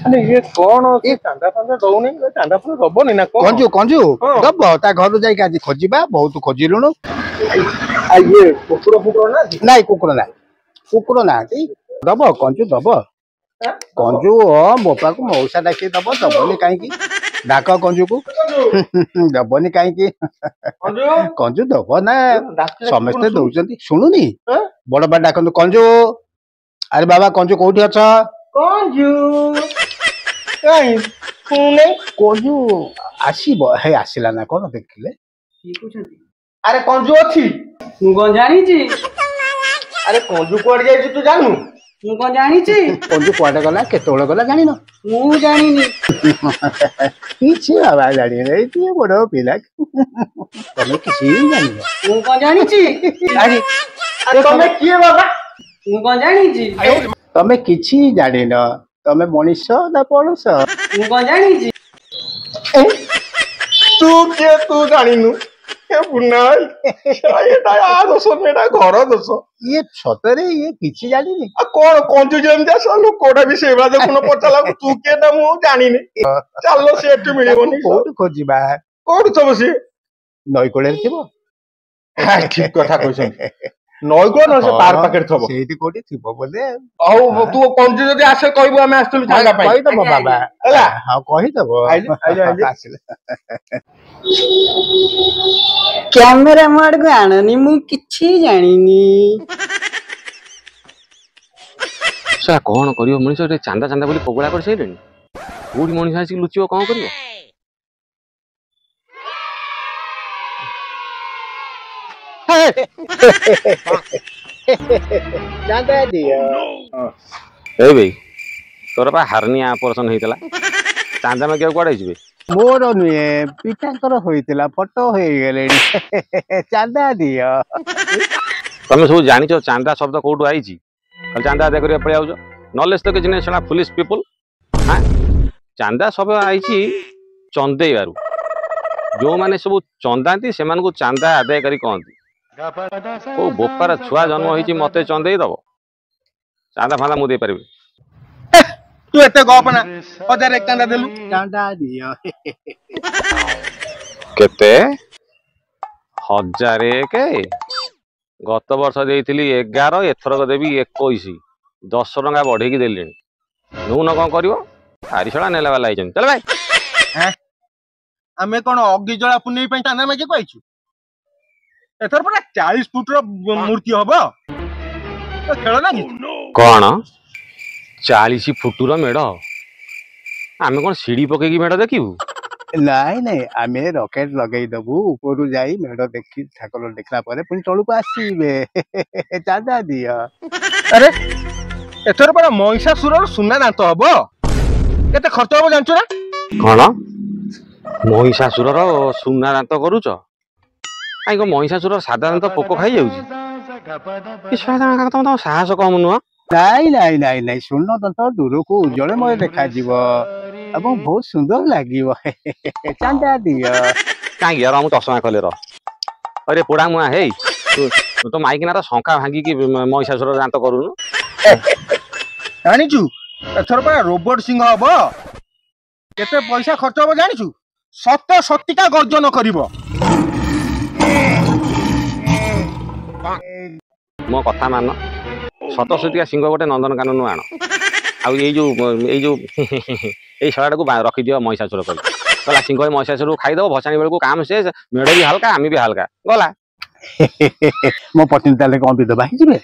अरे ये कौन ये चांदा फांदा दौनी चांदा फांदा दबनी ना कौन कंजू कंजू दब ता घर जाई आज खोजिबा बहुत खोजिलुनु आ ये कुकुर फुकुर ना नाई कुकुर ना दब कंजू दब कंजू मोपा को मौसा डाकी दब दबनी कहीं डाक कंजू को दबनी कहीं कंजू दब ना समस्ते दौरान शुणुनी बड़ बा डाक कंजू अरे बाबा कंजू कौटी अछ कंजू काई सुने कंजू आसीबो हे आसिला ना कोन देखिले अरे कंजू अछि मु कोन जानी छी अरे कंजू कोड जाई तू जानू मु कोन जानी छी कंजू कोडे गला केतोळे गला जानि न मु जानिनी किछि बाबा जानि रे तू बडो पिला तमे किछि जानि मु कोन जानी छी अरे अरे तमे किए बाबा मु कोन जानी छी तमे किछि जानि न तमे मनीष ना पड़ोस मु कोन जानी छी तू के तू जानिनु ए बुनाई ये ताया दोस मेरा घर दोस ये सतरे ये किछि जानि नि आ कोन कंजू जेम जा सालो कोडा भी सेबा देखुन पचाला तू के ना मु जानिनी चलो सेट मिलिबोनी कोट खोजिबा कोड सब से नई कोले थिबो हां ठीक कथा कइसन नई को न से पार पाकेट थबो सेठी कोटी थिबो बोले औ तू कंजू जदी आसे कहबो हम आस्तलु जागा पाई कहि दबो बाबा हला हां कहि दबो आइले कैमरा मोड को आननी मु किछि जानिनी सा कौन करियो मनीष रे चांदा चांदा बोली पगला कर सैलेनी कोडी मनीष आसी लुचियो कौन करियो जांदा दियो ए भाई तोर पा हार्निया ऑपरेशन हेतला चांदा में के कोडे जिबे मोर नुए पिताकर होइतिला फोटो होई गेलेनी चांदा दियो तमे सब जानिचो चांदा शब्द कोठु आइची कल चांदा दे करिया पळे आउजो नॉलेज तो किछ नै सला पुलिस पीपल हां चांदा सब आइची चंदेई बारू जो माने सब चंदांती से मान को चांदा आदाय करी कहंती ओ बोपार छुआ जन्म होईची मते चंदेई दबो चांदा फांदा मु दे परबे तू एते गपना हजार एक चांदा देलु चांदा दियो केते 1001 गत वर्ष देइथिली 11 एथरक देबी 21 10 टका बढ़े की देलेनी नु न कोन करिवो आरिसळा नेला वाला आइछन चल भाई हैं हमें कोन अग्गी जळा पुनै पई चांदा मागे कहैछु एथर परा 40 फुट रो मूर्ति हबो तो खेळ नाही कोन 40 फुटुर मेढ आमे कोन सीढ़ी पकेकी मेढ देखिबू नहीं नहीं आमे रॉकेट लगई दबु ऊपर जाई मेढ देखि ठाकुर देखला परे पुनी तळु को आसीबे चांदा दियो अरे एथर परा महिषासुर रो सुना दांत हबो केते खर्च हबो जानछु ना कोन महिषासुर रो सुना दांत करूछ आई को महिषासुर साधारण तो पोको खाई जाउची ई साधारण का तो साहस कम नुआ नहीं नहीं नहीं नहीं सुन तो दूर को उज्जवलमय देखा जीव एवं बहुत सुंदर लागिव चांदा दियो काई यार हम चश्मा खोले र अरे पोडा मुआ हे तू तो माइकिना रा शंका भांगी की महिषासुर दांत करूनु जानिछु एथर परा रोबोट सिंह हबो केते पैसा खर्च हबो जानिछु 70 का गर्जन करिवो मो कथा मान 70 सिंह गोटे नंदनकानन आण आ जो शराटा को रखी दियो महिषासुर कर गला सिंह महिषासुर खाईदेव भसाणी बेलू काम से मेढ़ भी हल्का आम भी हल्का गला मो पत्नी ताले कौन भी दबा हिजबे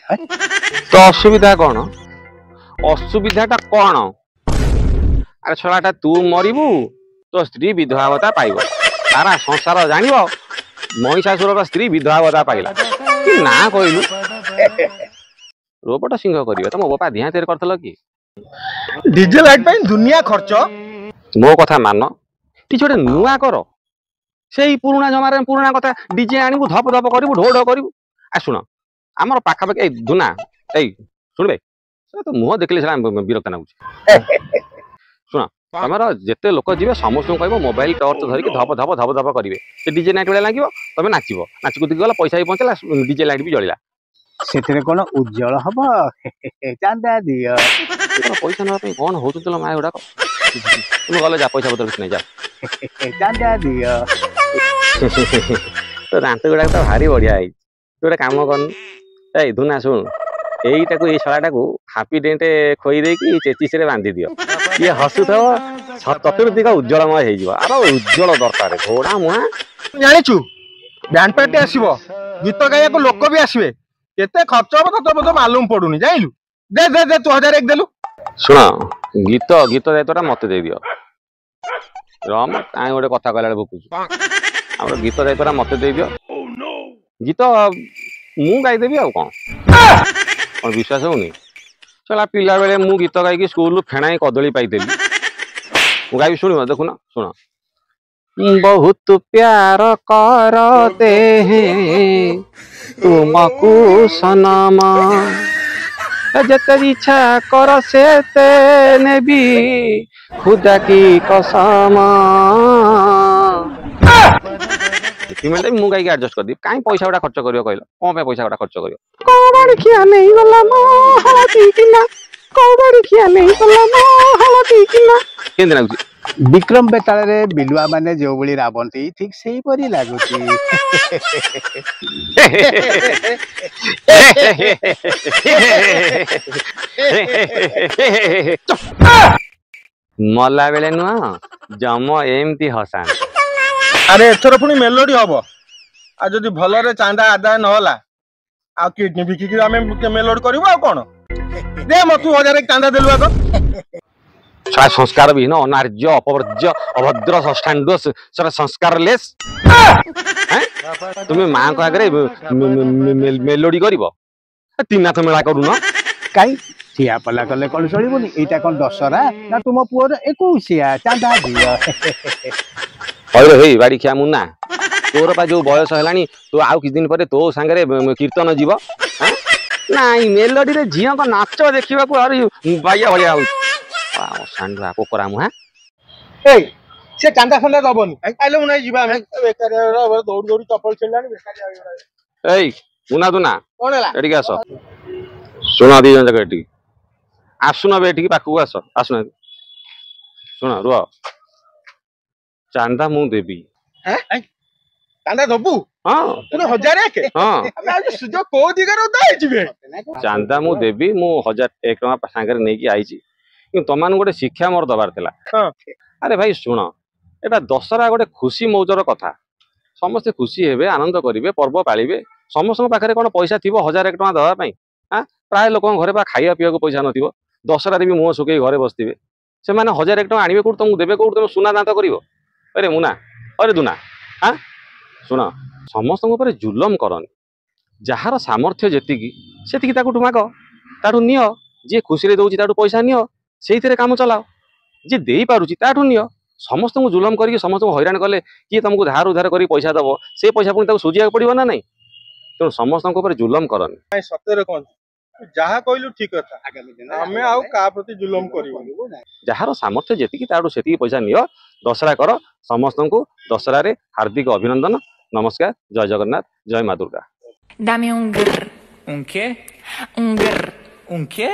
तो असुविधा कौन असुविधाटा कौन अरे छलाटा तू मरिबू तो स्त्री विधवावता पाइब सारा संसार जानिब महिषासुर स्त्री विधवावता पाइला कि ना कहलु रोबोट सिंह करिवे तो मो बापा ध्यान तेरे करथल कि डीजे लाइट पे दुनिया खर्च मो कथा मान ती छोटे नुआ कर सेही पुराना जमारे पुराना कथा डीजे आनिबु धप धप करिबु ढो ढो करिबु आ सुन हमर पाखा पाखे ए दुना ए सुन बे तो मुह देखले छला विरक्त नागुची सुन तमर जेते लोक जीवे समस्त कहबो मोबाइल टॉर्च धरिक धप धप धप धप करिवे से डीजे नाइट बेला लागिवो तमे नाचिबो नाच कुदी गला पैसा भी पहुंचला डीजे लाइट भी जळिला सेतरे कोन उज्जवल हबो चांदा दियो पैसा न कोन होतुतला माय उडा तुम गले जा पैसा पत्र किछ नहीं जा चांदा दियो तो दांत गुड़ा तो भारी बढ़िया है तू गोटे काम कर ए धुना शुण एईटाକୁ एई शलाटाକୁ हापी डेंटे खोई देकी चेचिस रे बांधी दियो ये हसुथव चतुर्दिग उज्जवलमय हो जिवो आरो उज्जवल दरकार घोड़ा मुहा जानिछु बैंड पार्टी आसीबो गीत गाया को लोक भी आसीबे केते खर्च हो तो बोध मालूम पडुनी जाइलु दे दे दे 2001 देलु सुन गीत गीत दायित्वटा मते दे दियो रम काई गोटे कथा कहला भुकुछु हमर गीत दायित्वटा मते दे दियो गीत मु गाई देबी आ कोन विश्वास होनी चला पिला बेले मु गीत गाई स्कूल फेणाई कदली पाइदेली मु गाई शुण देखुना शुण बहुत प्यार करते हैं तुमको सनमा जते इच्छा कर से तेने भी खुदा की कसम पेमेंट मु गाई एडजस्ट कर दी काई पैसा गुडा खर्च करियो कहलो कोन पे पैसा गुडा खर्च करियो कोबाड़ी खिया नहीं गला मो हलती किना कोबाड़ी खिया नहीं गला मो हलती किना केन लागुची विक्रम बेताल रे बिलुआ माने जो बळी राबंती ठीक सेही परी लागुची मला बेले नुआ जम एमती हसान अरे एथर पुनी मेलोडी हबो आ जदी भलरे चांदा आदाय न होला आ किडनी बिकी कि आमे मेलोडी करबो आ कोन दे म तू 1000 चांदा देलु आको छा संस्कार विहीन अनार्य अपवर्ज्य अभद्र षष्ठांड सर संस्कारलेस तुम मां को आगे मेलोडी करिवो तीनाथ मेला करू न काई सिया पला कले कोन चलिबोनी एटा कोन दशरा ना तुम पुअर 21 चांदा दियो अरे हे बाड़ी खिया मुन्ना तोर पा जो बयस हेलानी तो आउ किछ दिन परे तो संगे कीर्तन जीव नाई मेलोडी रे झिया को नाच देखिबा को अरे बाया भलिया हो सांडा कोकरा मुहा ए से चांदा खंडा दबोनी आइले मुना जीवा हम बेकार दौड़ दौड़ चप्पल छेलानी बेकार ए मुना दुना कोन हला एठी आस सुना दी जन जगह एठी आसुना बे एठी पाखु आस आसुना सुना रुआ चांदा मु देबी हैं चांदा दबु हां तने 1001 हां हम आज सुजो को दिगर उदाय जिवे चांदा मु देबी मु 1001 टका सांगरे नै की आइची कि तमान गोटे शिक्षा मोर दबार थिला हां अरे भाई सुन एटा दशरा गोटे खुशी मौजर कथा समस्त खुशी हेबे आनंद करिवे पर्व पालिबे समस्त पाखरे कोन पैसा थिबो 1001 टका दबा पई हां प्राय लोक घरे बा खाइया पिया को पैसा नथिबो दशरा रे भी मुह सुके घरे बसथिबे से माने 1001 टका आनिबे कोड तुम देबे कोड तुम सुना दांत करिवो अरे मुना अरे दुना हाँ शुण समस्त जुलम करनी जार सामर्थ्य जी से माग ताठू नियो जी खुशी दौर ताठू पैसा नियो से काम चलाओ जी दे पारुची ताठू नियो समस्त जुलम करके समस्त हैरान कले किए तुमको धार उधार कर पैसा दब से पैसा पुणी सुझा पड़ो ना नहीं तेणु समस्त जुलम करनी सतरे कौन जहा कहलु ठीक कथा हमें आउ का प्रति जुलम करिवो जार सामर्थ्य जेतिकी ताठू सेतिकी पैसा नियो दशहरा कर समस्त को दशहरा रे हार्दिक अभिनंदन नमस्कार जय जगन्नाथ जय माँ Durga Dame un grr. ¿Un qué? Un grr. ¿Un qué?